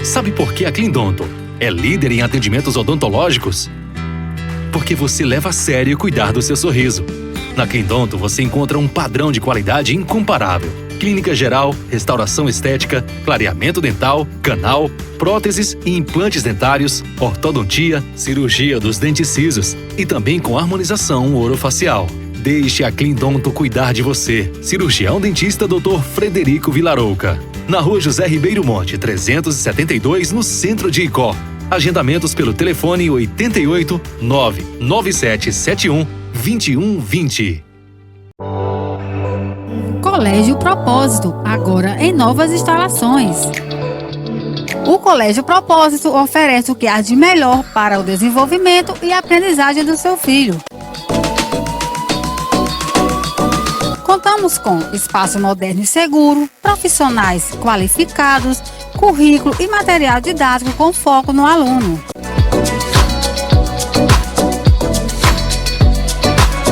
Sabe por que a Cleandonto é líder em atendimentos odontológicos? Porque você leva a sério cuidar do seu sorriso. Na Cleandonto você encontra um padrão de qualidade incomparável. Clínica geral, restauração estética, clareamento dental, canal, próteses e implantes dentários, ortodontia, cirurgia dos dentes cisos e também com harmonização orofacial. Deixe a Cleandonto cuidar de você. Cirurgião dentista Dr. Frederico Vilarouca. Na Rua José Ribeiro Monte, 372, no centro de Icó. Agendamentos pelo telefone 88 99771 2120. Colégio Propósito, agora em novas instalações. O Colégio Propósito oferece o que há de melhor para o desenvolvimento e aprendizagem do seu filho. Contamos com espaço moderno e seguro, profissionais qualificados, currículo e material didático com foco no aluno.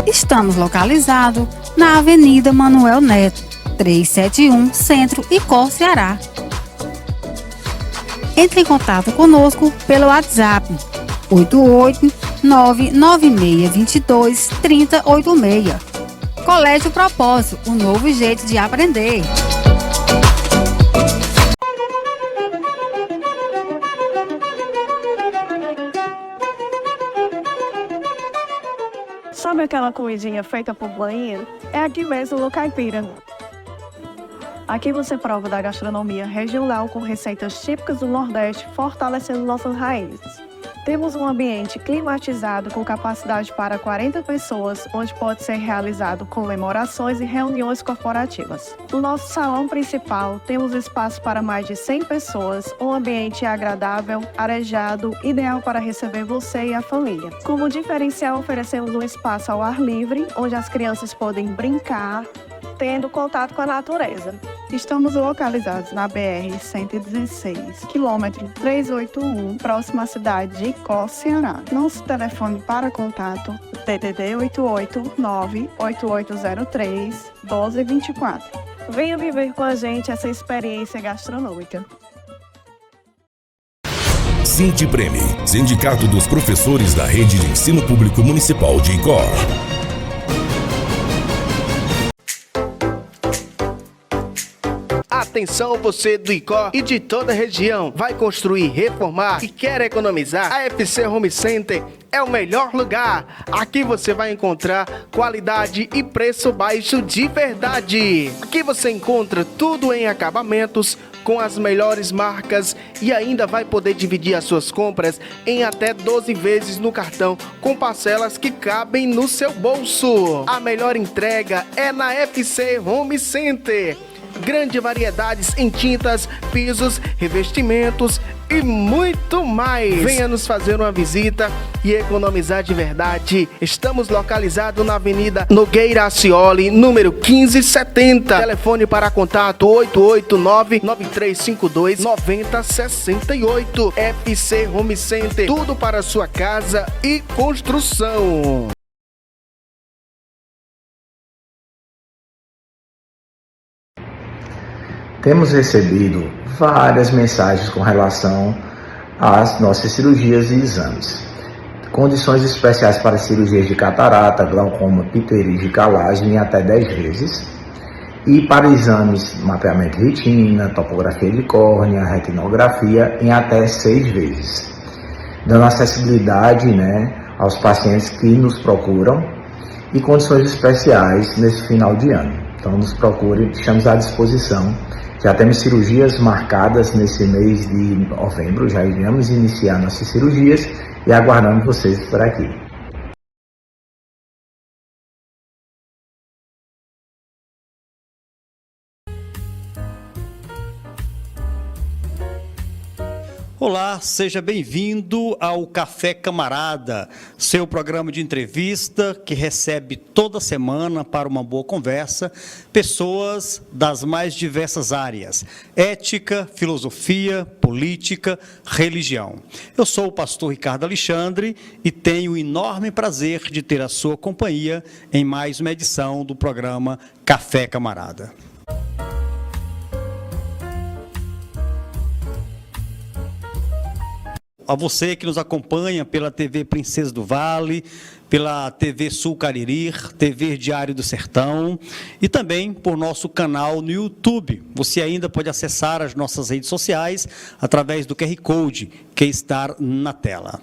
Estamos localizados na Avenida Manuel Neto, 371, Centro, Icó, Ceará. Entre em contato conosco pelo WhatsApp 88996223086. Colégio Propósito, um novo jeito de aprender. Sabe aquela comidinha feita por boinha? É aqui mesmo no Caipira. Aqui você prova da gastronomia regional com receitas típicas do Nordeste, fortalecendo nossas raízes. Temos um ambiente climatizado com capacidade para 40 pessoas, onde pode ser realizado comemorações e reuniões corporativas. No nosso salão principal, temos espaço para mais de 100 pessoas, um ambiente agradável, arejado, ideal para receber você e a família. Como diferencial, oferecemos um espaço ao ar livre, onde as crianças podem brincar, tendo contato com a natureza. Estamos localizados na BR-116, quilômetro 381, próxima à cidade de Icó, Ceará. Nosso telefone para contato DDD 889-8803-1224. Venha viver com a gente essa experiência gastronômica. Sindipreme, Sindicato dos Professores da Rede de Ensino Público Municipal de Icó. Atenção você do Icó e de toda a região. Vai construir, reformar e quer economizar? A FC Home Center é o melhor lugar. Aqui você vai encontrar qualidade e preço baixo de verdade. Aqui você encontra tudo em acabamentos com as melhores marcas e ainda vai poder dividir as suas compras em até 12 vezes no cartão com parcelas que cabem no seu bolso. A melhor entrega é na FC Home Center. Grande variedades em tintas, pisos, revestimentos e muito mais. Venha nos fazer uma visita e economizar de verdade. Estamos localizados na Avenida Nogueira Acioli, número 1570. Telefone para contato 889-9352-9068. FC Home Center, tudo para sua casa e construção. Temos recebido várias mensagens com relação às nossas cirurgias e exames. Condições especiais para cirurgias de catarata, glaucoma, pterígio e calagem em até 10 vezes. E para exames, mapeamento de retina, topografia de córnea, retinografia em até 6 vezes. Dando acessibilidade, aos pacientes que nos procuram e condições especiais nesse final de ano. Então nos procure, estamos à disposição. Já temos cirurgias marcadas nesse mês de novembro, já iremos iniciar nossas cirurgias e aguardamos vocês por aqui. Olá, seja bem-vindo ao Café Camarada, seu programa de entrevista que recebe toda semana para uma boa conversa pessoas das mais diversas áreas: ética, filosofia, política, religião. Eu sou o pastor Ricardo Alexandre e tenho o enorme prazer de ter a sua companhia em mais uma edição do programa Café Camarada. a você que nos acompanha pela TV Princesa do Vale, pela TV Sul Cariri, TV Diário do Sertão e também por nosso canal no YouTube. Você ainda pode acessar as nossas redes sociais através do QR Code que está na tela.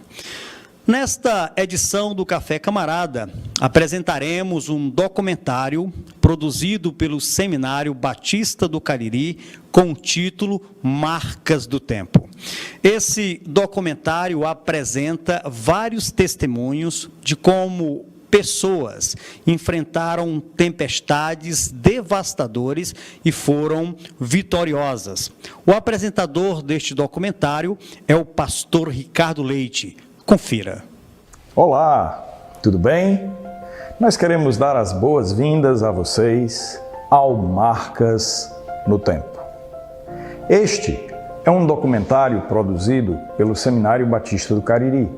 Nesta edição do Café Camarada, apresentaremos um documentário produzido pelo Seminário Batista do Cariri com o título Marcas do Tempo. Esse documentário apresenta vários testemunhos de como pessoas enfrentaram tempestades devastadoras e foram vitoriosas. O apresentador deste documentário é o pastor Ricardo Leite. Confira. Olá, tudo bem? Nós queremos dar as boas-vindas a vocês ao Marcas no Tempo. Este é um documentário produzido pelo Seminário Batista do Cariri,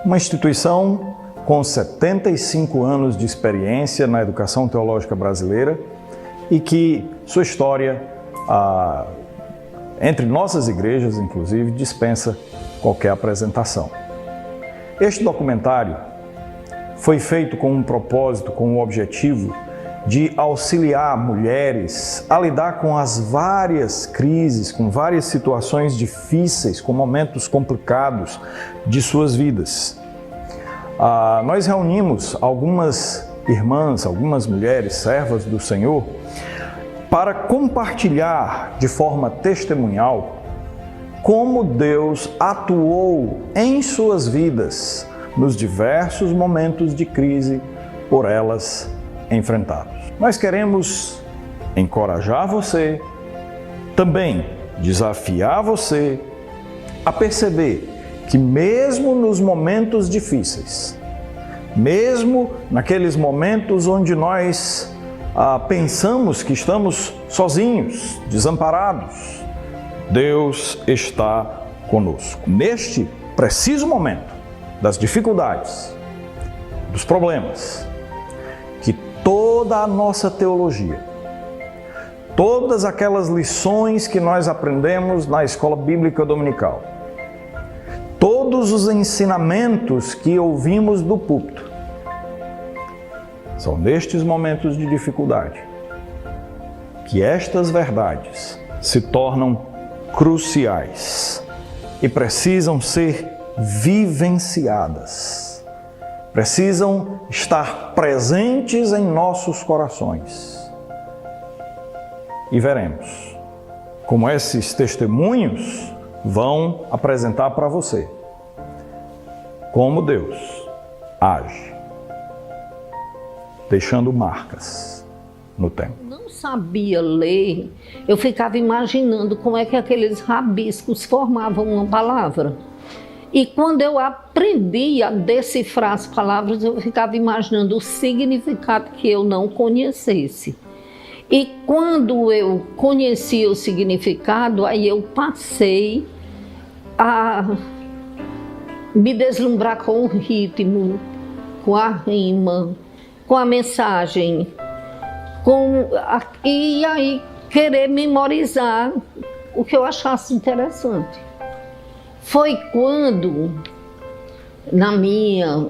uma instituição com 75 anos de experiência na educação teológica brasileira e que sua história, entre nossas igrejas, inclusive, dispensa qualquer apresentação. Este documentário foi feito com um propósito, com o objetivo de auxiliar mulheres a lidar com as várias crises, com várias situações difíceis, com momentos complicados de suas vidas. Nós reunimos algumas irmãs, algumas mulheres, servas do Senhor, para compartilhar de forma testemunhal como Deus atuou em suas vidas nos diversos momentos de crise por elas enfrentados. Nós queremos encorajar você, também desafiar você a perceber que mesmo nos momentos difíceis, mesmo naqueles momentos onde nós pensamos que estamos sozinhos, desamparados, Deus está conosco. Neste preciso momento das dificuldades, dos problemas, que toda a nossa teologia, todas aquelas lições que nós aprendemos na escola bíblica dominical, todos os ensinamentos que ouvimos do púlpito, são nestes momentos de dificuldade que estas verdades se tornam cruciais e precisam ser vivenciadas, precisam estar presentes em nossos corações. E veremos como esses testemunhos vão apresentar para você como Deus age, deixando marcas no tempo. Não sabia ler, eu ficava imaginando como é que aqueles rabiscos formavam uma palavra. E quando eu aprendi a decifrar as palavras, eu ficava imaginando o significado que eu não conhecesse. E quando eu conheci o significado, aí eu passei a me deslumbrar com o ritmo, com a rima, com a mensagem, e aí querer memorizar o que eu achasse interessante. Foi quando, na minha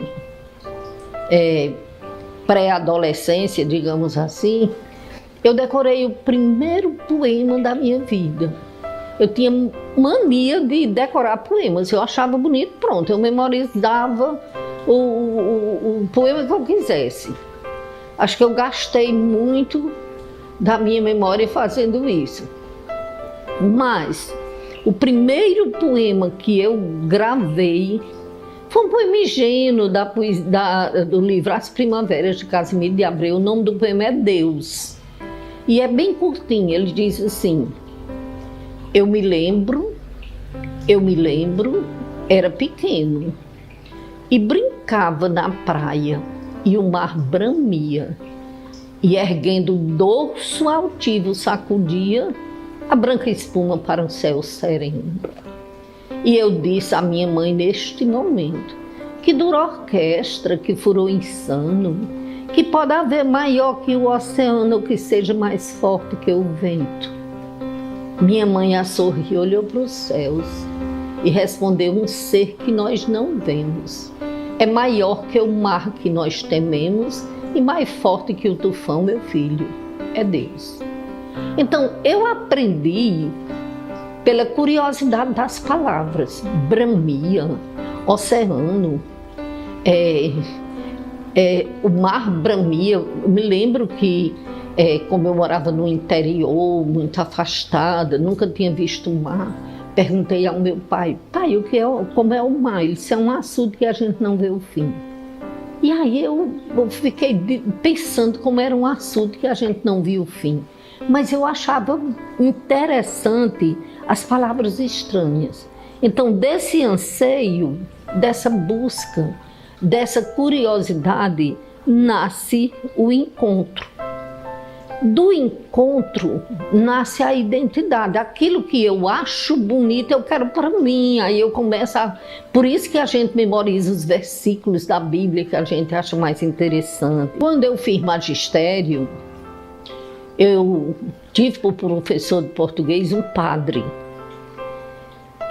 pré-adolescência, digamos assim, eu decorei o primeiro poema da minha vida. Eu tinha mania de decorar poemas, eu achava bonito, pronto, eu memorizava o poema que eu quisesse. Acho que eu gastei muito da minha memória fazendo isso. Mas o primeiro poema que eu gravei foi um poema ingênuo do livro As Primaveras de Casimiro de Abreu. O nome do poema é Deus. E é bem curtinho, ele diz assim: eu me lembro, era pequeno e brincava na praia e o mar bramia e erguendo o dorso altivo sacudia a branca espuma para um céu sereno. E eu disse à minha mãe neste momento: que dura orquestra, que furou insano, que pode haver maior que o oceano, que seja mais forte que o vento. Minha mãe a sorriu, olhou para os céus e respondeu: um ser que nós não vemos. É maior que o mar que nós tememos e mais forte que o tufão, meu filho. É Deus. Então, eu aprendi pela curiosidade das palavras. Bramia, oceano, o mar bramia. Eu me lembro que, como eu morava no interior, muito afastada, nunca tinha visto o mar, perguntei ao meu pai: pai, como é o mar? Ele disse: é um açude que a gente não vê o fim. E aí eu fiquei pensando como era um açude que a gente não via o fim. Mas eu achava interessante as palavras estranhas. Então, desse anseio, dessa busca, dessa curiosidade, nasce o encontro. Do encontro nasce a identidade. Aquilo que eu acho bonito, eu quero para mim. Aí eu começo a... Por isso que a gente memoriza os versículos da Bíblia que a gente acha mais interessante. Quando eu fiz magistério, eu tive por professor de português um padre.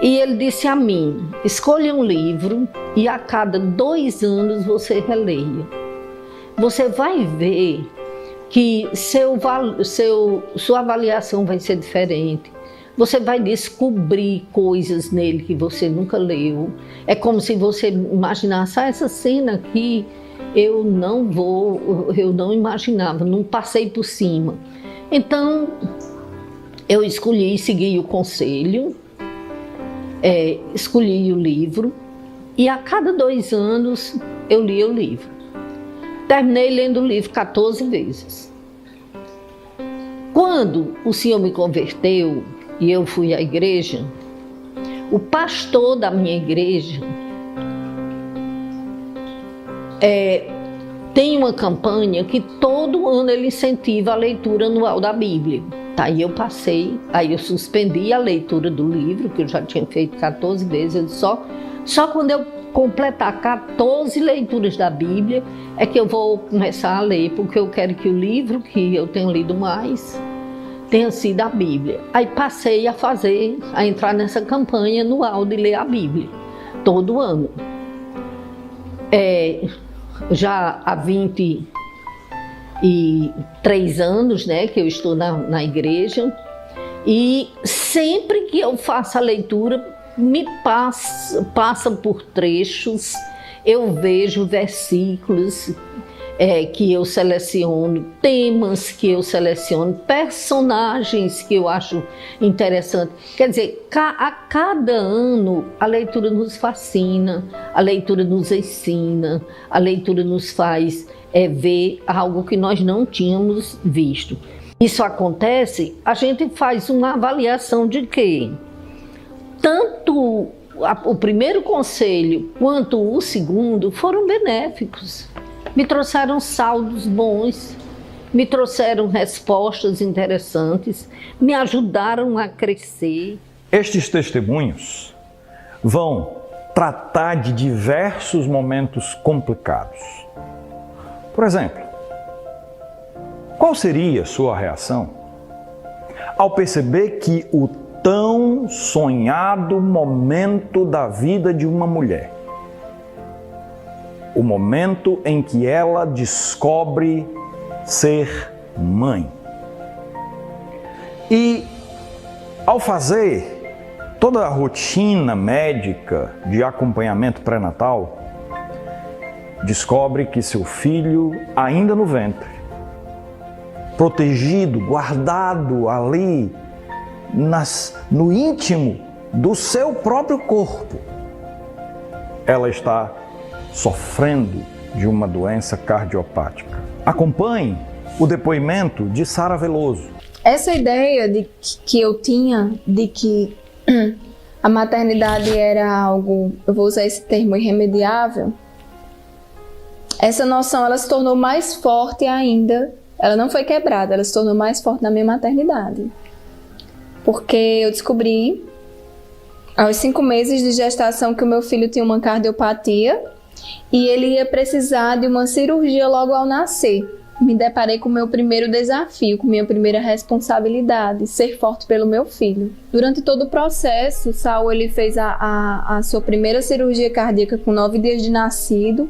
E ele disse a mim: escolha um livro e a cada 2 anos você releia. Você vai ver que sua avaliação vai ser diferente. Você vai descobrir coisas nele que você nunca leu. É como se você imaginasse: essa cena aqui eu não imaginava, não passei por cima. Então, eu escolhi e segui o conselho, escolhi o livro e a cada 2 anos eu li o livro. Terminei lendo o livro 14 vezes. Quando o Senhor me converteu e eu fui à igreja, o pastor da minha igreja tem uma campanha que todo ano ele incentiva a leitura anual da Bíblia. Aí eu eu suspendi a leitura do livro, que eu já tinha feito 14 vezes. Eu disse, só quando eu completar 14 leituras da Bíblia é que eu vou começar a ler, porque eu quero que o livro que eu tenho lido mais tenha sido a Bíblia. Aí passei a entrar nessa campanha anual de ler a Bíblia, todo ano. Já há 23 anos, né, que eu estou na igreja, e sempre que eu faço a leitura, me passa por trechos, eu vejo versículos que eu seleciono, temas que eu seleciono, personagens que eu acho interessante. Quer dizer, a cada ano a leitura nos fascina, a leitura nos ensina, a leitura nos faz ver algo que nós não tínhamos visto. Isso acontece, a gente faz uma avaliação de que tanto o primeiro conselho quanto o segundo foram benéficos. Me trouxeram saldos bons, me trouxeram respostas interessantes, me ajudaram a crescer. Estes testemunhos vão tratar de diversos momentos complicados. Por exemplo, qual seria a sua reação ao perceber que o tão sonhado momento da vida de uma mulher, o momento em que ela descobre ser mãe, e ao fazer toda a rotina médica de acompanhamento pré-natal, descobre que seu filho, ainda no ventre, protegido, guardado ali no íntimo do seu próprio corpo, ela está sofrendo de uma doença cardiopática. Acompanhe o depoimento de Sara Veloso. Essa ideia que eu tinha de que a maternidade era algo, eu vou usar esse termo, irremediável, essa noção ela se tornou mais forte ainda. Ela não foi quebrada, ela se tornou mais forte na minha maternidade. Porque eu descobri, aos 5 meses de gestação, que o meu filho tinha uma cardiopatia e ele ia precisar de uma cirurgia logo ao nascer. me deparei com o meu primeiro desafio, com minha primeira responsabilidade, ser forte pelo meu filho. Durante todo o processo, Saul ele fez a sua primeira cirurgia cardíaca com 9 dias de nascido,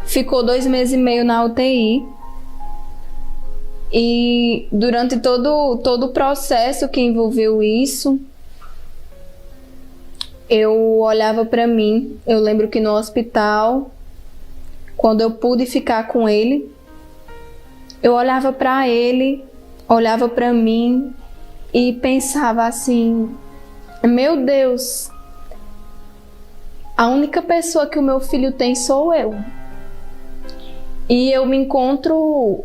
ficou 2 meses e meio na UTI, e durante todo o processo que envolveu isso, eu olhava para mim. Eu lembro que no hospital, quando eu pude ficar com ele, eu olhava para ele, olhava para mim e pensava assim: meu Deus, a única pessoa que o meu filho tem sou eu. E eu me encontro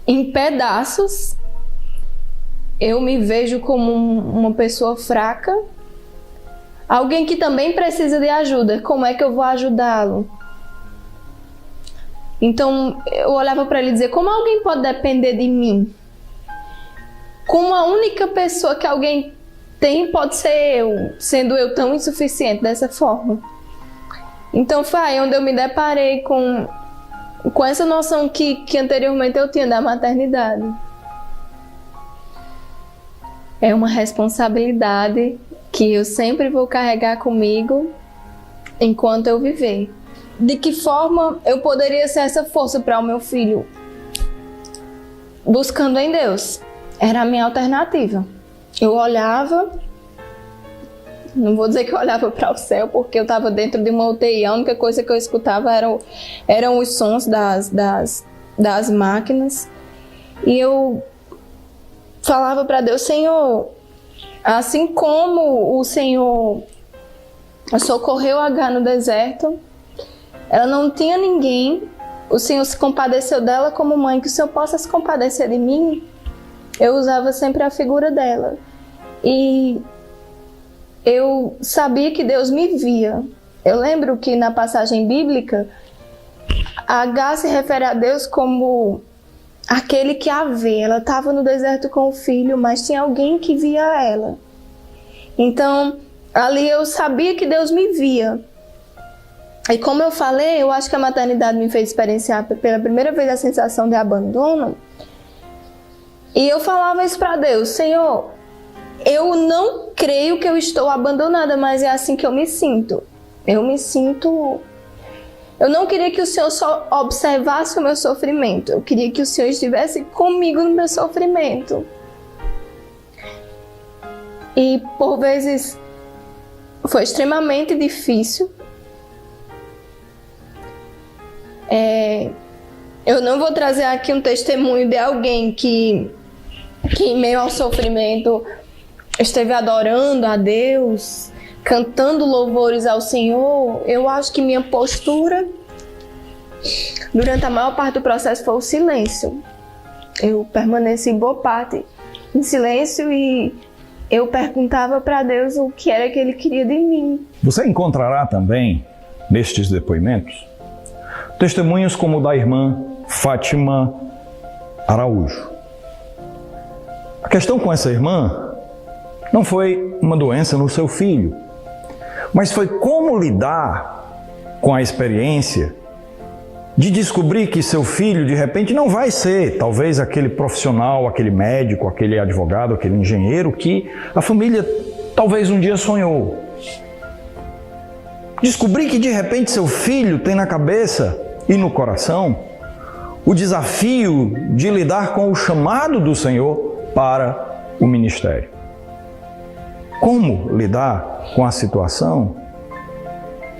em pedaços, eu me vejo como uma pessoa fraca, alguém que também precisa de ajuda. Como é que eu vou ajudá-lo? Então eu olhava para ele e dizia: como alguém pode depender de mim? Como a única pessoa que alguém tem pode ser eu, sendo eu tão insuficiente dessa forma? Então foi aí onde eu me deparei com essa noção que anteriormente eu tinha da maternidade. É uma responsabilidade que eu sempre vou carregar comigo enquanto eu viver. De que forma eu poderia ser essa força para o meu filho? Buscando em Deus. Era a minha alternativa. Eu olhava, não vou dizer que eu olhava para o céu, porque eu estava dentro de uma UTI. A única coisa que eu escutava eram os sons das máquinas. E eu falava para Deus: Senhor, assim como o Senhor socorreu Agar no deserto, ela não tinha ninguém, o Senhor se compadeceu dela como mãe, que o Senhor possa se compadecer de mim. Eu usava sempre a figura dela. E eu sabia que Deus me via. Eu lembro que na passagem bíblica, Agar se refere a Deus como aquele que a vê. Ela estava no deserto com o filho, mas tinha alguém que via ela. Então, ali eu sabia que Deus me via. E como eu falei, eu acho que a maternidade me fez experienciar pela primeira vez a sensação de abandono. E eu falava isso para Deus: Senhor, eu não creio que eu estou abandonada, mas é assim que eu me sinto. Eu me sinto... Eu não queria que o Senhor só observasse o meu sofrimento. Eu queria que o Senhor estivesse comigo no meu sofrimento. E por vezes foi extremamente difícil. Eu não vou trazer aqui um testemunho de alguém que em meio ao sofrimento esteve adorando a Deus, cantando louvores ao Senhor. Eu acho que minha postura durante a maior parte do processo foi o silêncio. Eu permaneci boa parte em silêncio e eu perguntava para Deus o que era que Ele queria de mim. Você encontrará também, nestes depoimentos, testemunhos como o da irmã Fátima Araújo. A questão com essa irmã não foi uma doença no seu filho, mas foi como lidar com a experiência de descobrir que seu filho, de repente, não vai ser talvez aquele profissional, aquele médico, aquele advogado, aquele engenheiro que a família talvez um dia sonhou. Descobrir que, de repente, seu filho tem na cabeça e no coração o desafio de lidar com o chamado do Senhor para o ministério. Como lidar com a situação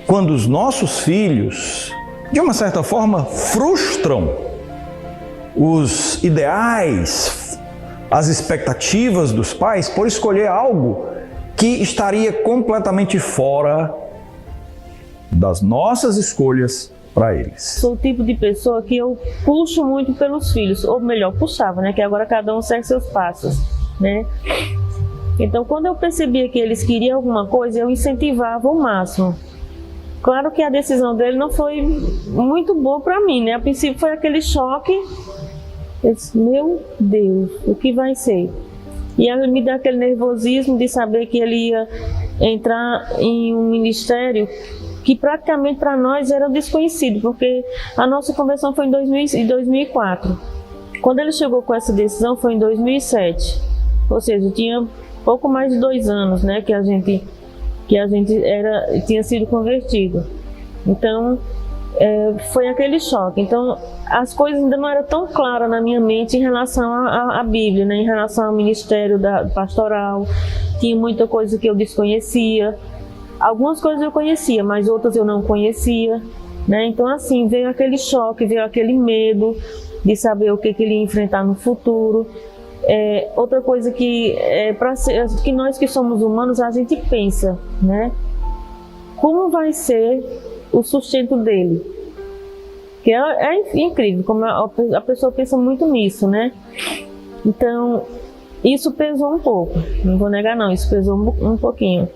quando os nossos filhos, de uma certa forma, frustram os ideais, as expectativas dos pais por escolher algo que estaria completamente fora das nossas escolhas para eles? Sou o tipo de pessoa que eu puxo muito pelos filhos, ou melhor, puxava, né? Que agora cada um segue seus passos, né? Então, quando eu percebia que eles queriam alguma coisa, eu incentivava ao máximo. Claro que a decisão dele não foi muito boa para mim, né? A princípio foi aquele choque. Eu disse: meu Deus, o que vai ser? E aí me dá aquele nervosismo de saber que ele ia entrar em um ministério que praticamente para nós era desconhecido, porque a nossa conversão foi em 2004. Quando ele chegou com essa decisão foi em 2007, ou seja, tinha pouco mais de 2 anos, né, que a gente tinha sido convertido. Então, foi aquele choque. Então, as coisas ainda não eram tão claras na minha mente em relação à Bíblia, né? Em relação ao ministério pastoral. Tinha muita coisa que eu desconhecia. Algumas coisas eu conhecia, mas outras eu não conhecia, né? Então, assim, veio aquele choque, veio aquele medo de saber o que ele ia enfrentar no futuro. Outra coisa que nós que somos humanos, a gente pensa, né? Como vai ser o sustento dele? Que é incrível, como a pessoa pensa muito nisso, né? Então, isso pesou um pouco, não vou negar não, isso pesou um pouquinho.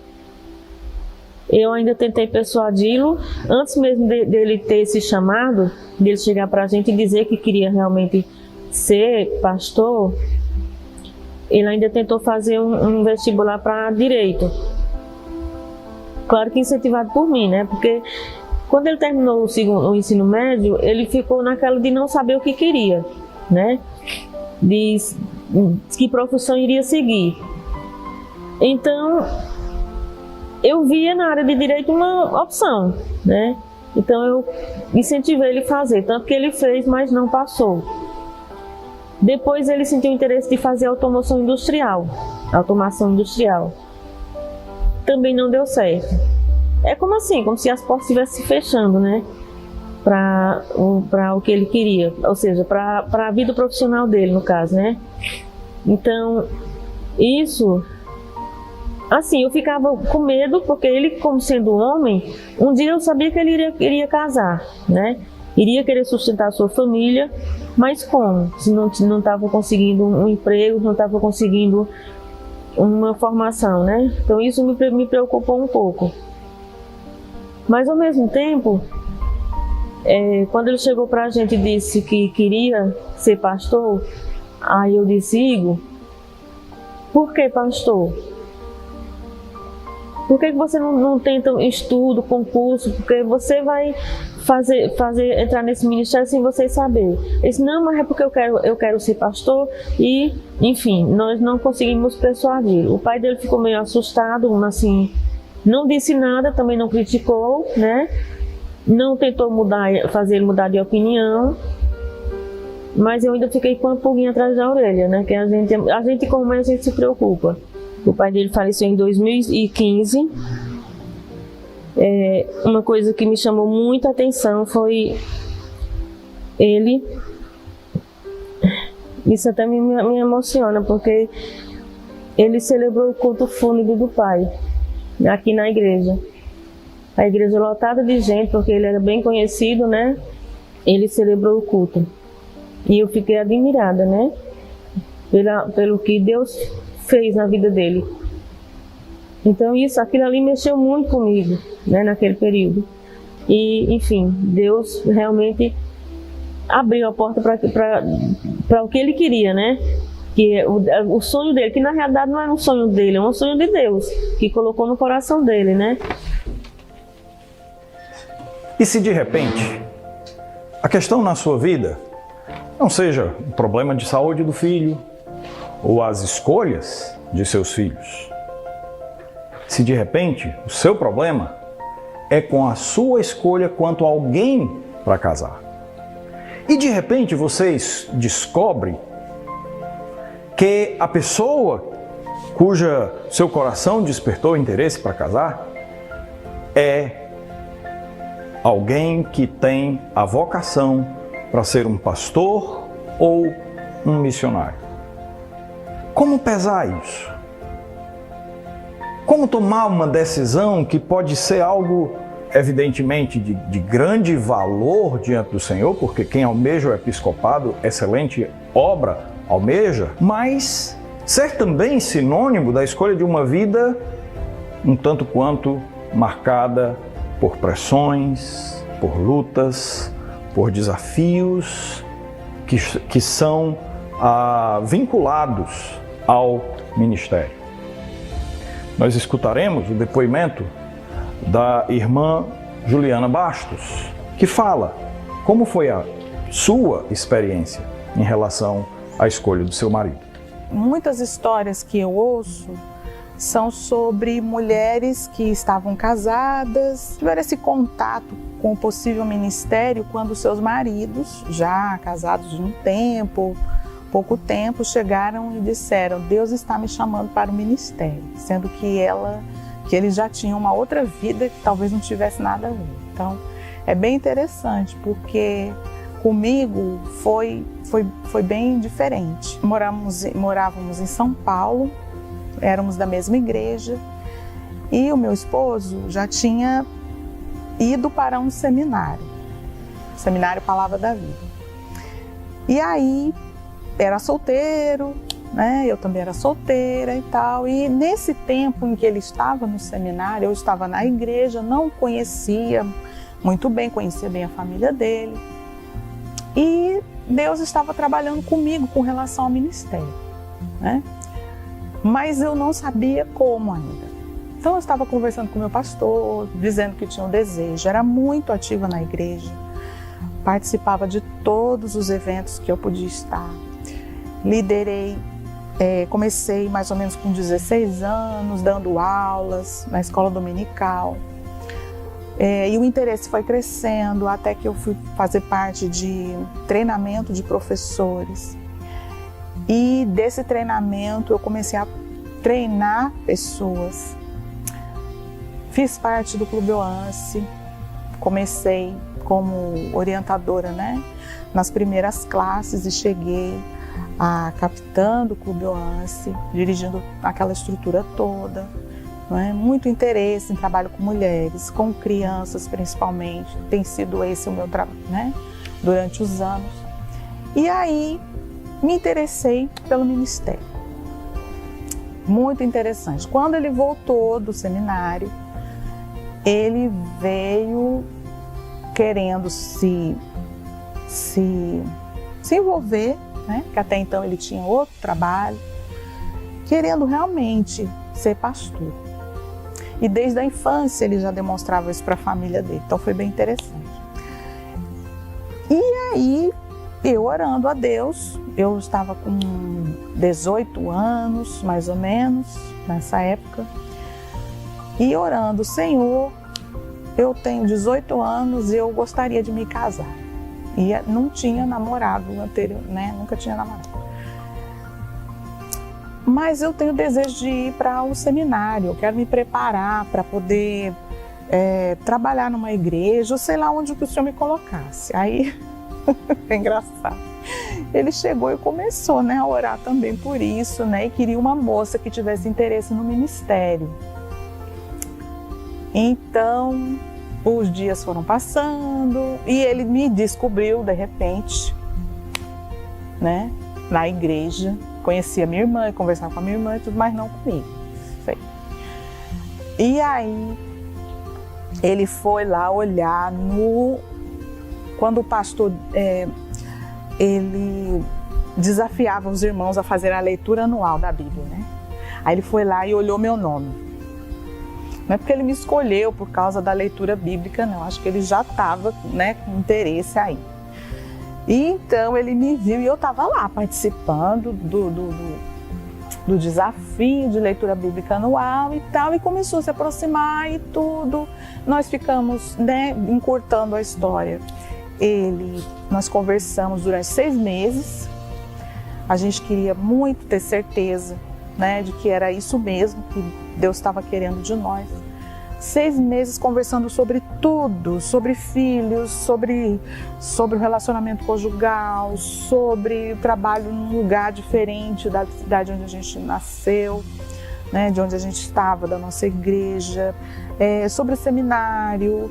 Eu ainda tentei persuadi-lo, antes mesmo dele ter esse chamado, dele chegar pra gente e dizer que queria realmente ser pastor, ele ainda tentou fazer um vestibular para direito. Claro que incentivado por mim, né? Porque quando ele terminou o ensino médio, ele ficou naquela de não saber o que queria, né? De que profissão iria seguir. Então, eu via na área de direito uma opção, né? Então eu incentivei ele a fazer, tanto que ele fez, mas não passou. Depois ele sentiu interesse de fazer automação industrial. Também não deu certo. É como assim, como se as portas estivessem se fechando, né? Para o que ele queria, ou seja, para a vida profissional dele, no caso, né? Então, isso, assim, eu ficava com medo, porque ele, como sendo homem, um dia eu sabia que ele iria casar, né? Iria querer sustentar a sua família, mas como? Se não estava conseguindo um emprego, não estava conseguindo uma formação, né? Então isso me preocupou um pouco. Mas ao mesmo tempo, quando ele chegou para a gente e disse que queria ser pastor, aí eu disse: Igor, por que pastor? Por que você não tenta estudo, concurso? Porque você vai entrar nesse ministério sem você saber. Ele disse: não, mas é porque eu quero ser pastor. E, enfim, nós não conseguimos persuadir. O pai dele ficou meio assustado, assim, não disse nada, também não criticou, né? Não tentou fazer ele mudar de opinião. Mas eu ainda fiquei com uma pulguinha atrás da orelha, né? Que a gente como mãe, a gente se preocupa. O pai dele faleceu em 2015. Uma coisa que me chamou muita atenção foi ele. Isso até me emociona, porque ele celebrou o culto fúnebre do pai, aqui na igreja. A igreja lotada de gente, porque ele era bem conhecido, né? Ele celebrou o culto. E eu fiquei admirada, né? Pelo que Deus fez na vida dele. Então aquilo ali mexeu muito comigo, né, naquele período. E, enfim, Deus realmente abriu a porta para o que ele queria, né? Que o sonho dele, que na realidade não era um sonho dele, é um sonho de Deus, que colocou no coração dele, né? E se de repente a questão na sua vida não seja um problema de saúde do filho ou as escolhas de seus filhos? Se de repente o seu problema é com a sua escolha quanto a alguém para casar, e de repente você descobre que a pessoa cuja seu coração despertou interesse para casar é alguém que tem a vocação para ser um pastor ou um missionário. Como pesar isso? Como tomar uma decisão que pode ser algo, evidentemente, de grande valor diante do Senhor, porque quem almeja o episcopado, excelente obra almeja, mas ser também sinônimo da escolha de uma vida um tanto quanto marcada por pressões, por lutas, por desafios que são vinculados ao ministério. Nós escutaremos o depoimento da irmã Juliana Bastos, que fala como foi a sua experiência em relação à escolha do seu marido. Muitas histórias que eu ouço são sobre mulheres que estavam casadas, tiveram esse contato com o possível ministério quando seus maridos, já casados de pouco tempo, chegaram e disseram: Deus está me chamando para o ministério, sendo que eles já tinham uma outra vida que talvez não tivesse nada a ver. Então, é bem interessante, porque comigo foi bem diferente. Morávamos em São Paulo, éramos da mesma igreja, e o meu esposo já tinha ido para um seminário Palavra da Vida. E aí, era solteiro, né? Eu também era solteira e tal. E nesse tempo em que ele estava no seminário, eu estava na igreja, não conhecia muito bem, conhecia bem a família dele. E Deus estava trabalhando comigo com relação ao ministério, né? Mas eu não sabia como ainda. Então eu estava conversando com o meu pastor, dizendo que tinha um desejo, era muito ativa na igreja, participava de todos os eventos que eu podia estar. Liderei, comecei mais ou menos com 16 anos, dando aulas na escola dominical. E o interesse foi crescendo até que eu fui fazer parte de treinamento de professores. E desse treinamento eu comecei a treinar pessoas. Fiz parte do Clube Oance, comecei como orientadora, né, nas primeiras classes e cheguei a capitã do Clube Oance, dirigindo aquela estrutura toda. Não é? Muito interesse em trabalho com mulheres, com crianças principalmente, tem sido esse o meu trabalho, né, durante os anos. E aí me interessei pelo ministério. Muito interessante. Quando ele voltou do seminário, ele veio querendo se envolver, né? Que até então ele tinha outro trabalho, querendo realmente ser pastor. E desde a infância ele já demonstrava isso para a família dele, então foi bem interessante. E aí, eu orando a Deus, eu estava com 18 anos, mais ou menos, nessa época, e orando: Senhor, eu tenho 18 anos e eu gostaria de me casar. E não tinha namorado anterior, né? Nunca tinha namorado. Mas eu tenho desejo de ir para o seminário, eu quero me preparar para poder trabalhar numa igreja, ou sei lá onde o Senhor me colocasse. Aí, é engraçado. Ele chegou e começou, né, a orar também por isso, né? E queria uma moça que tivesse interesse no ministério. Então, os dias foram passando e ele me descobriu de repente, né, na igreja. Conhecia minha irmã, conversava com a minha irmã e tudo, mas não comigo. E aí, ele foi lá olhar quando o pastor, ele desafiava os irmãos a fazer a leitura anual da Bíblia, né? Aí ele foi lá e olhou meu nome. Não é porque ele me escolheu por causa da leitura bíblica, não. Acho que ele já estava, né, com interesse aí. E então ele me viu e eu estava lá participando do desafio de leitura bíblica anual e tal, e começou a se aproximar e tudo. Nós ficamos, né, encurtando a história. Nós conversamos durante 6 meses. A gente queria muito ter certeza, né, de que era isso mesmo que Deus estava querendo de nós. 6 meses conversando sobre tudo, sobre filhos, sobre o relacionamento conjugal, sobre o trabalho num lugar diferente da cidade onde a gente nasceu, né, de onde a gente estava, da nossa igreja, sobre o seminário,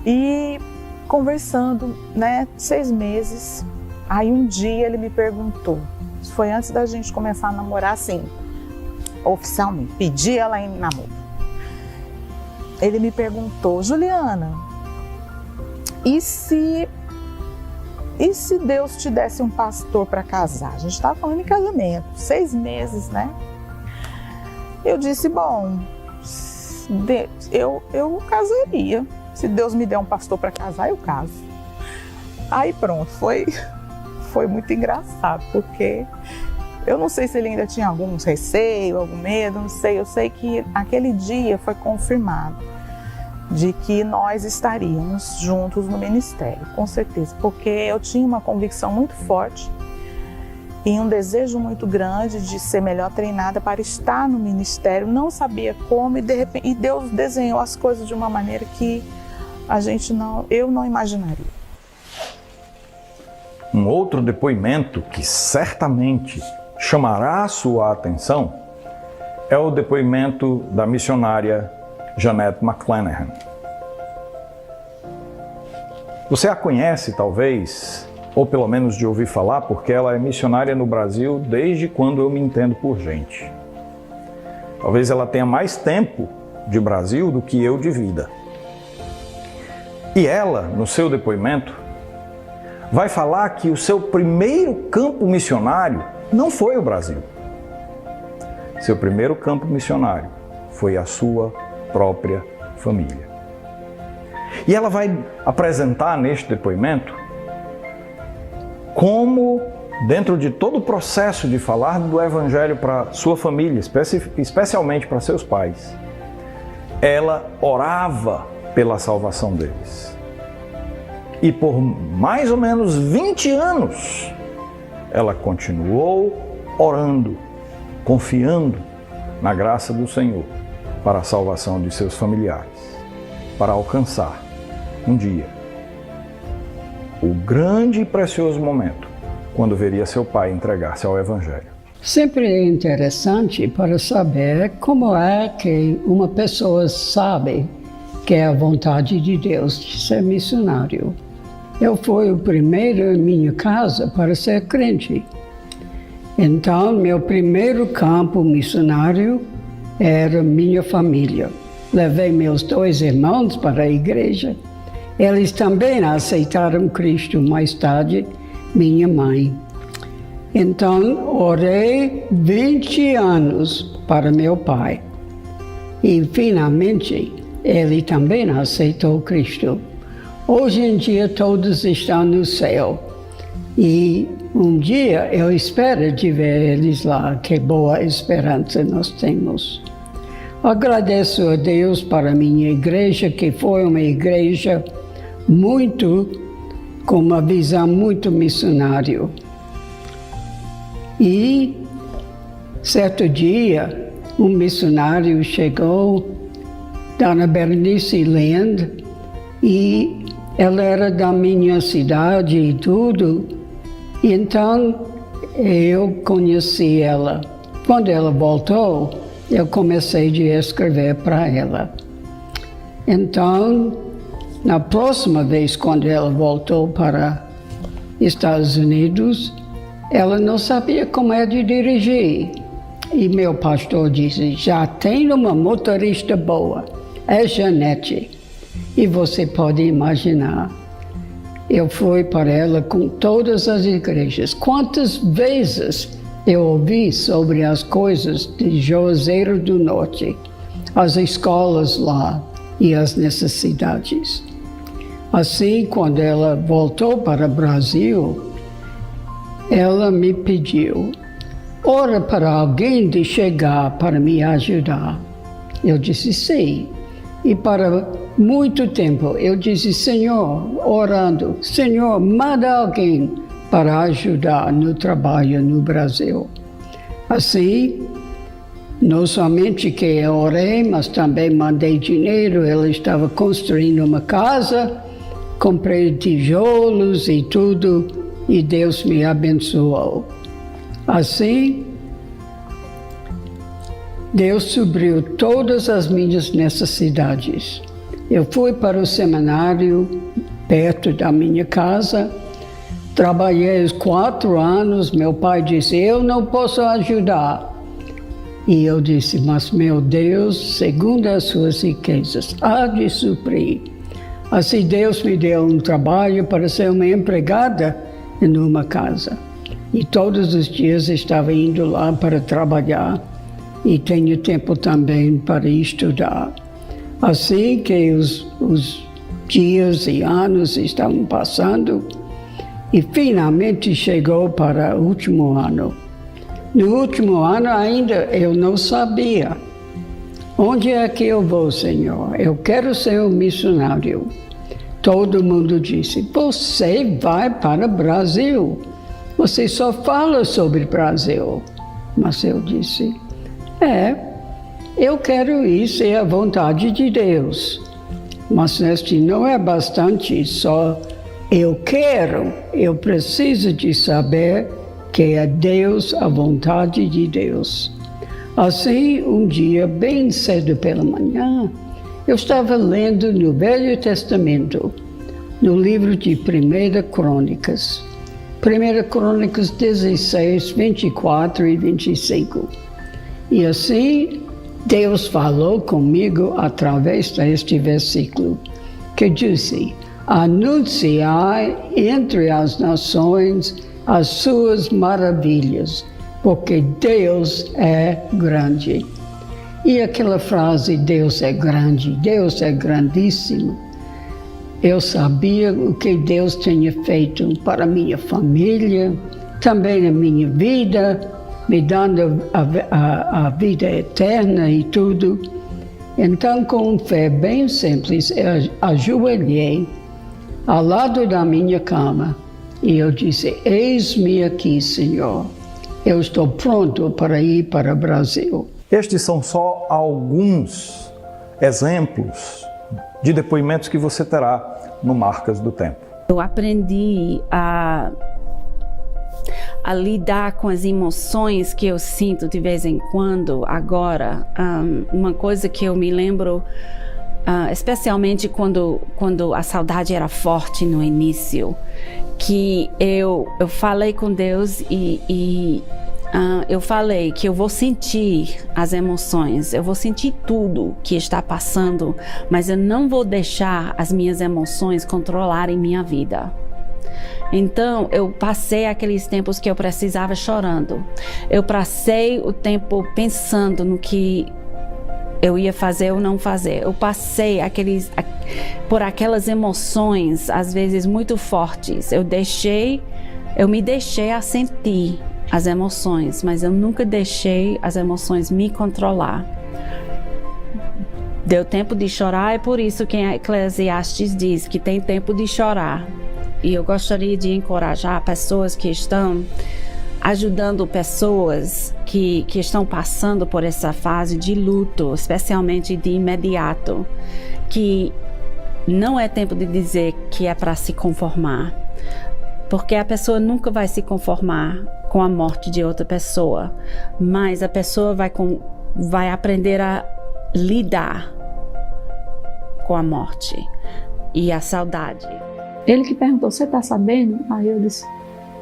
e conversando, né, 6 meses. Aí um dia ele me perguntou, isso foi antes da gente começar a namorar assim, oficialmente, pedi ela em namoro. Ele me perguntou: Juliana, e se Deus te desse um pastor para casar? A gente estava falando em casamento, 6 meses, né? Eu disse: bom, eu casaria, Se Deus me der um pastor para casar, eu caso. Aí pronto, foi muito engraçado, porque eu não sei se ele ainda tinha algum receio, algum medo, não sei. Eu sei que aquele dia foi confirmado de que nós estaríamos juntos no ministério, com certeza, porque eu tinha uma convicção muito forte e um desejo muito grande de ser melhor treinada para estar no ministério. Não sabia como, e de repente Deus desenhou as coisas de uma maneira que eu não imaginaria. Um outro depoimento que certamente chamará a sua atenção é o depoimento da missionária Jeanette McClanahan. Você a conhece, talvez, ou pelo menos de ouvir falar, porque ela é missionária no Brasil desde quando eu me entendo por gente. Talvez ela tenha mais tempo de Brasil do que eu de vida. E ela, no seu depoimento, vai falar que o seu primeiro campo missionário não foi o Brasil. Seu primeiro campo missionário foi a sua própria família. E ela vai apresentar neste depoimento como, dentro de todo o processo de falar do Evangelho para sua família, especialmente para seus pais, ela orava pela salvação deles. E por mais ou menos 20 anos, ela continuou orando, confiando na graça do Senhor para a salvação de seus familiares, para alcançar um dia o grande e precioso momento quando veria seu pai entregar-se ao Evangelho. Sempre é interessante para saber como é que uma pessoa sabe que é a vontade de Deus de ser missionário. Eu fui o primeiro em minha casa para ser crente. Então, meu primeiro campo missionário era minha família. Levei meus 2 irmãos para a igreja. Eles também aceitaram Cristo mais tarde, minha mãe. Então, orei 20 anos para meu pai. E, finalmente, ele também aceitou Cristo. Hoje em dia, todos estão no céu. E um dia eu espero de ver eles lá. Que boa esperança nós temos. Agradeço a Deus para minha igreja, que foi uma igreja com uma visão muito missionária. E certo dia, um missionário chegou, Dona Bernice Land, e ela era da minha cidade e tudo. E então eu conheci ela. Quando ela voltou, eu comecei a escrever para ela. Então, na próxima vez, quando ela voltou para Estados Unidos, ela não sabia como é de dirigir. E meu pastor disse, já tem uma motorista boa, é Jeanette. E você pode imaginar, eu fui para ela com todas as igrejas. Quantas vezes eu ouvi sobre as coisas de Juazeiro do Norte, as escolas lá e as necessidades. Assim, quando ela voltou para o Brasil, ela me pediu, ora para alguém de chegar para me ajudar. Eu disse sim. E para muito tempo eu disse, Senhor, orando, Senhor, manda alguém para ajudar no trabalho no Brasil. Assim, não somente que eu orei, mas também mandei dinheiro. Ela estava construindo uma casa, comprei tijolos e tudo, e Deus me abençoou. Assim, Deus supriu todas as minhas necessidades. Eu fui para o seminário perto da minha casa, trabalhei os 4 anos, meu pai disse, eu não posso ajudar. E eu disse, mas meu Deus, segundo as suas riquezas, há de suprir. Assim Deus me deu um trabalho para ser uma empregada em uma casa. E todos os dias estava indo lá para trabalhar e tenho tempo também para estudar. Assim que os dias e anos estavam passando e finalmente chegou para o último ano. No último ano ainda eu não sabia. Onde é que eu vou, Senhor? Eu quero ser um missionário. Todo mundo disse, você vai para o Brasil. Você só fala sobre o Brasil. Mas eu disse, eu quero isso, é a vontade de Deus. Mas este não é bastante, só eu quero, eu preciso de saber que é Deus, a vontade de Deus. Assim, um dia, bem cedo pela manhã, eu estava lendo no Velho Testamento, no livro de 1 Crônicas. 1 Crônicas 16, 24 e 25. E assim, Deus falou comigo através deste versículo, que disse, anunciai entre as nações as suas maravilhas, porque Deus é grande. E aquela frase, Deus é grande, Deus é grandíssimo. Eu sabia o que Deus tinha feito para a minha família, também na minha vida, me dando a vida eterna e tudo. Então, com fé bem simples, eu ajoelhei ao lado da minha cama e eu disse, eis-me aqui, Senhor. Eu estou pronto para ir para o Brasil. Estes são só alguns exemplos de depoimentos que você terá no Marcas do Tempo. Eu aprendi a lidar com as emoções que eu sinto de vez em quando. Agora, uma coisa que eu me lembro, especialmente quando a saudade era forte no início, que eu falei com Deus e eu falei que eu vou sentir as emoções, eu vou sentir tudo que está passando, mas eu não vou deixar as minhas emoções controlarem minha vida. Então, eu passei aqueles tempos que eu precisava chorando. Eu passei o tempo pensando no que eu ia fazer ou não fazer. Eu passei por aquelas emoções, às vezes muito fortes. Eu me deixei a sentir as emoções, mas eu nunca deixei as emoções me controlar. Deu tempo de chorar, é por isso que Eclesiastes diz que tem tempo de chorar. E eu gostaria de encorajar pessoas que estão ajudando pessoas que estão passando por essa fase de luto, especialmente de imediato, que não é tempo de dizer que é para se conformar, porque a pessoa nunca vai se conformar com a morte de outra pessoa, mas a pessoa vai aprender a lidar com a morte e a saudade. Ele que perguntou, você está sabendo? Aí eu disse,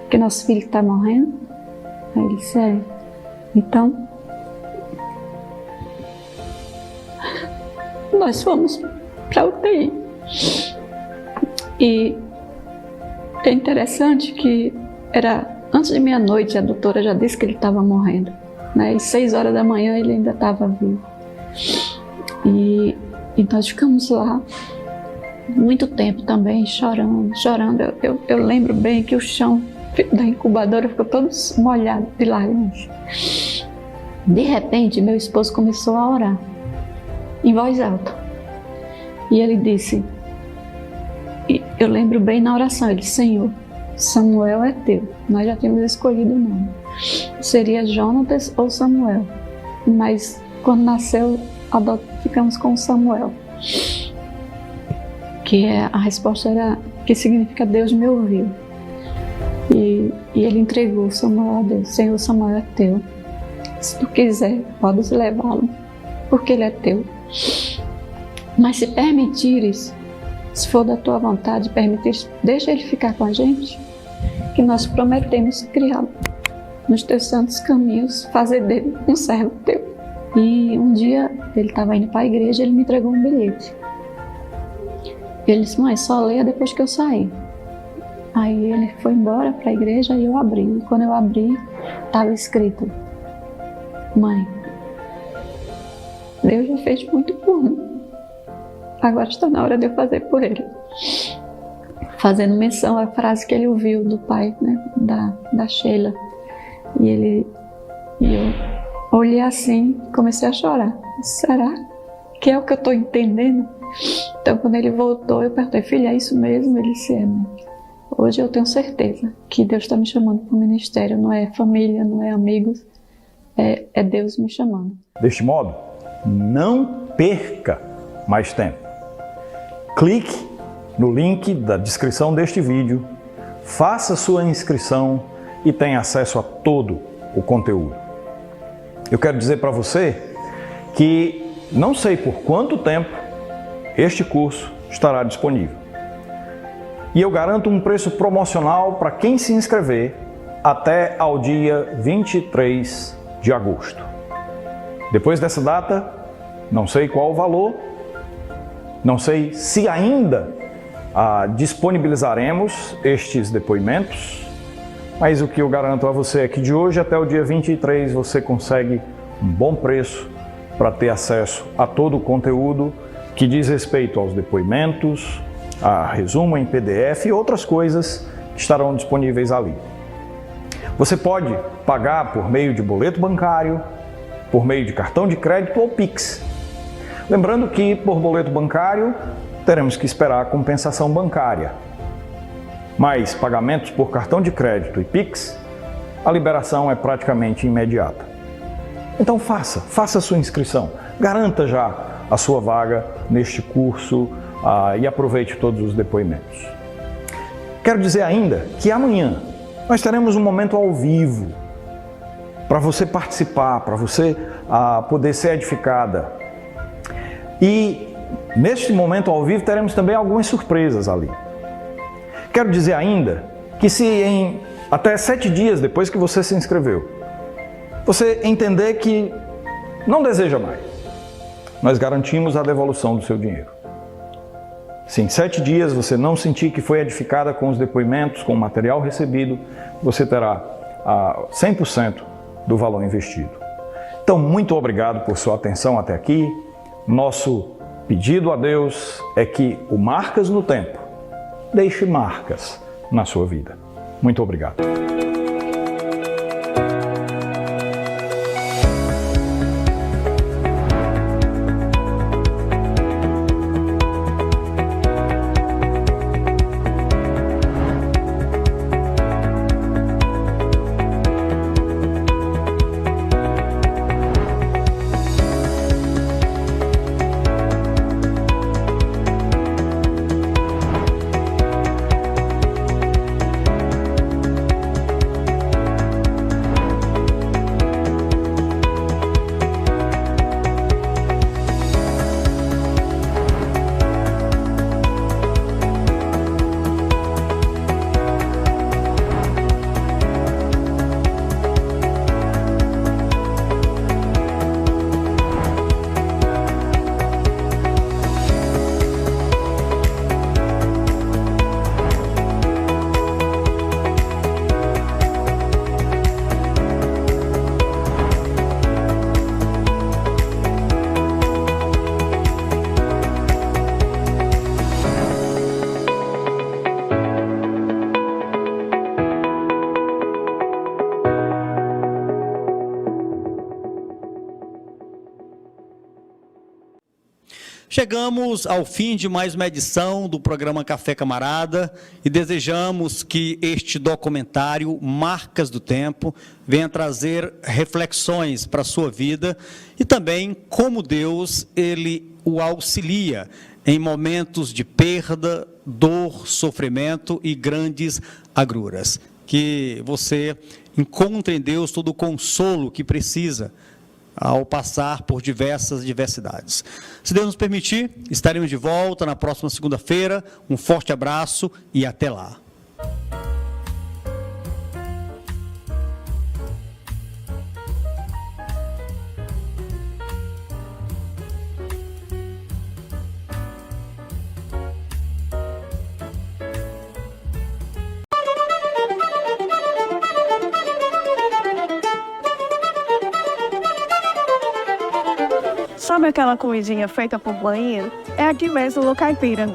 que nosso filho está morrendo? Aí ele disse, então, nós fomos para UTI. E é interessante que era antes de meia-noite, a doutora já disse que ele estava morrendo, né? E 6 horas da manhã ele ainda estava vivo. E nós ficamos lá muito tempo também, chorando. Eu lembro bem que o chão da incubadora ficou todo molhado de lágrimas. De repente, meu esposo começou a orar, em voz alta. E ele disse, eu lembro bem na oração, ele disse, Senhor, Samuel é teu. Nós já tínhamos escolhido o nome. Seria Jonatas ou Samuel. Mas quando nasceu, ficamos com Samuel. Que a resposta era, que significa Deus me ouviu. E ele entregou Samuel a Deus. Senhor, Samuel é teu. Se tu quiser, podes levá-lo, porque ele é teu. Mas se permitires, se for da tua vontade, permitires, deixa ele ficar com a gente, que nós prometemos criá-lo nos teus santos caminhos, fazer dele um servo teu. E um dia ele estava indo para a igreja, ele me entregou um bilhete. Ele disse, mãe, só leia depois que eu sair. Aí ele foi embora para a igreja e eu abri. E quando eu abri, estava escrito, mãe, Deus já fez muito por mim. agora está na hora de eu fazer por ele. Fazendo menção à frase que ele ouviu do pai, né, da Sheila. E eu olhei assim, comecei a chorar. Será que é o que eu estou entendendo? Então, quando ele voltou, eu perguntei, filha, é isso mesmo? Ele disse, é, mãe. Hoje eu tenho certeza que Deus está me chamando para o ministério. Não é família, não é amigos, é Deus me chamando. Deste modo, não perca mais tempo. Clique no link da descrição deste vídeo, faça sua inscrição e tenha acesso a todo o conteúdo. Eu quero dizer para você que não sei por quanto tempo este curso estará disponível. E eu garanto um preço promocional para quem se inscrever até ao dia 23 de agosto. Depois dessa data, não sei qual o valor, não sei se ainda disponibilizaremos estes depoimentos, mas o que eu garanto a você é que de hoje até o dia 23 você consegue um bom preço para ter acesso a todo o conteúdo que diz respeito aos depoimentos, a resumo em PDF e outras coisas que estarão disponíveis ali. Você pode pagar por meio de boleto bancário, por meio de cartão de crédito ou Pix. Lembrando que por boleto bancário teremos que esperar a compensação bancária. Mas pagamentos por cartão de crédito e Pix, a liberação é praticamente imediata. Então faça a sua inscrição, garanta já a sua vaga neste curso e aproveite todos os depoimentos. Quero dizer ainda que amanhã nós teremos um momento ao vivo para você participar, para você poder ser edificada. E neste momento ao vivo teremos também algumas surpresas ali. Quero dizer ainda que se em até 7 dias depois que você se inscreveu, você entender que não deseja mais, nós garantimos a devolução do seu dinheiro. Se em 7 dias você não sentir que foi edificada com os depoimentos, com o material recebido, você terá 100% do valor investido. Então, muito obrigado por sua atenção até aqui. Nosso pedido a Deus é que o Marcas no Tempo deixe marcas na sua vida. Muito obrigado. Chegamos ao fim de mais uma edição do programa Café Camarada e desejamos que este documentário, Marcas do Tempo, venha trazer reflexões para a sua vida e também como Deus, Ele o auxilia em momentos de perda, dor, sofrimento e grandes agruras. Que você encontre em Deus todo o consolo que precisa ao passar por diversas diversidades. Se Deus nos permitir, estaremos de volta na próxima segunda-feira. Um forte abraço e até lá. Sabe aquela comidinha feita por banheiro? É aqui mesmo no Caipira.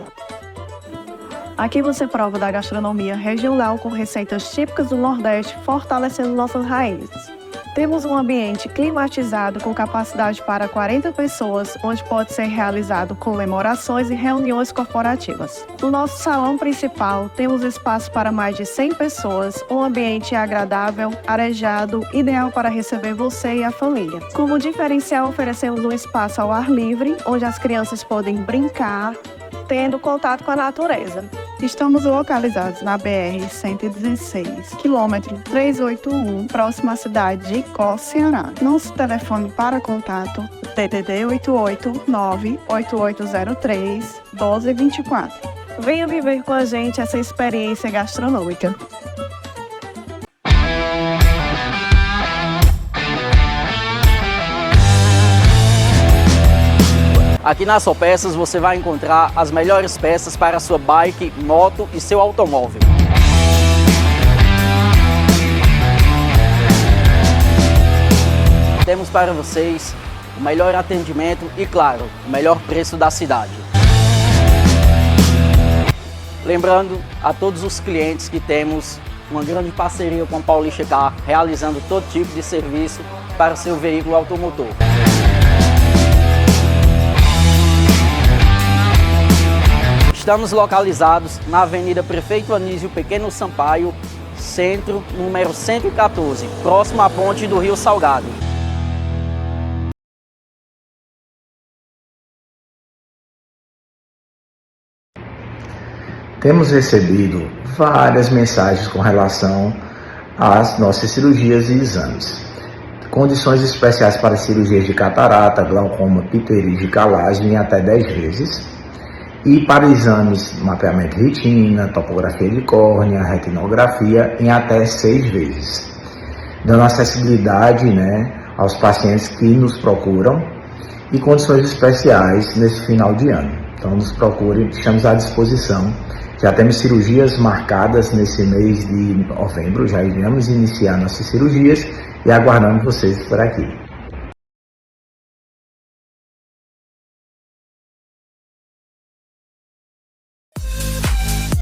Aqui você prova da gastronomia regional com receitas típicas do Nordeste, fortalecendo nossas raízes. Temos um ambiente climatizado com capacidade para 40 pessoas, onde pode ser realizado comemorações e reuniões corporativas. No nosso salão principal, temos espaço para mais de 100 pessoas, um ambiente agradável, arejado, ideal para receber você e a família. Como diferencial, oferecemos um espaço ao ar livre, onde as crianças podem brincar, tendo contato com a natureza. Estamos localizados na BR-116, quilômetro 381, próxima à cidade de Icó, Ceará. Nosso telefone para contato DDD 889-8803-1224. Venha viver com a gente essa experiência gastronômica. Aqui na Só Peças você vai encontrar as melhores peças para a sua bike, moto e seu automóvel. Temos para vocês o melhor atendimento e, claro, o melhor preço da cidade. Lembrando a todos os clientes que temos uma grande parceria com a Paulista Car, realizando todo tipo de serviço para o seu veículo automotor. Estamos localizados na Avenida Prefeito Anísio Pequeno Sampaio, centro, número 114, próximo à ponte do Rio Salgado. Temos recebido várias mensagens com relação às nossas cirurgias e exames. Condições especiais para cirurgias de catarata, glaucoma, pterígio e calagem em até 10 vezes. E para exames, mapeamento de retina, topografia de córnea, retinografia, em até 6 vezes. Dando acessibilidade, aos pacientes que nos procuram e condições especiais nesse final de ano. Então nos procurem, estamos à disposição. Já temos cirurgias marcadas nesse mês de novembro, já iremos iniciar nossas cirurgias e aguardamos vocês por aqui.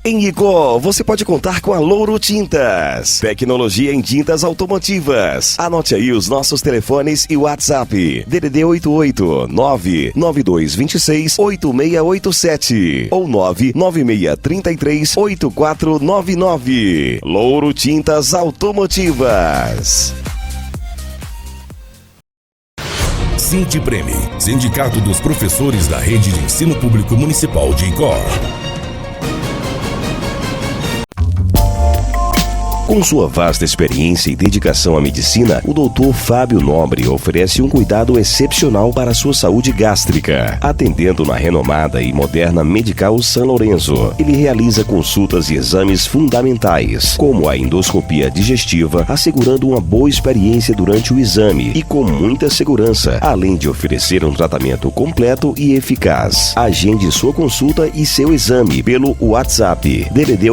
Em Icó, você pode contar com a Louro Tintas. Tecnologia em tintas automotivas. Anote aí os nossos telefones e WhatsApp. DDD 889-9226-8687 ou 99633-8499. Louro Tintas Automotivas. Sindipreme, Sindicato dos Professores da Rede de Ensino Público Municipal de Icó. Com sua vasta experiência e dedicação à medicina, o Dr. Fábio Nobre oferece um cuidado excepcional para a sua saúde gástrica. Atendendo na renomada e moderna Medical São Lourenço, ele realiza consultas e exames fundamentais, como a endoscopia digestiva, assegurando uma boa experiência durante o exame e com muita segurança, além de oferecer um tratamento completo e eficaz. Agende sua consulta e seu exame pelo WhatsApp DDD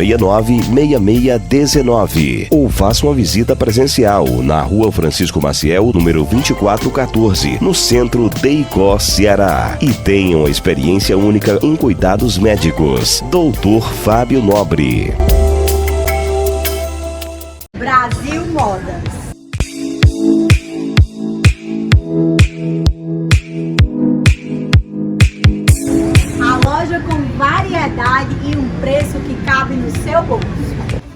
889-9869-6619 ou faça uma visita presencial na Rua Francisco Maciel, número 2414, no centro de Icó, Ceará. E tenha uma experiência única em cuidados médicos. Dr. Fábio Nobre. Brasil Modas. Com variedade e um preço que cabe no seu bolso.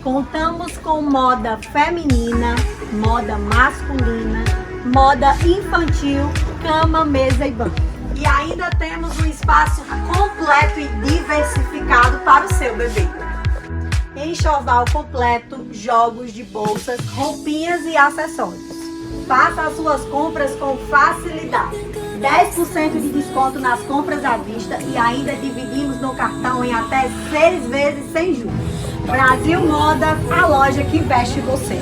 Contamos com moda feminina, moda masculina, moda infantil, cama, mesa e banco. E ainda temos um espaço completo e diversificado para o seu bebê. Enxoval completo, jogos de bolsas, roupinhas e acessórios. Faça as suas compras com facilidade. 10% de desconto nas compras à vista e ainda dividimos no cartão em até 6 vezes sem juros. Brasil Modas, a loja que veste você.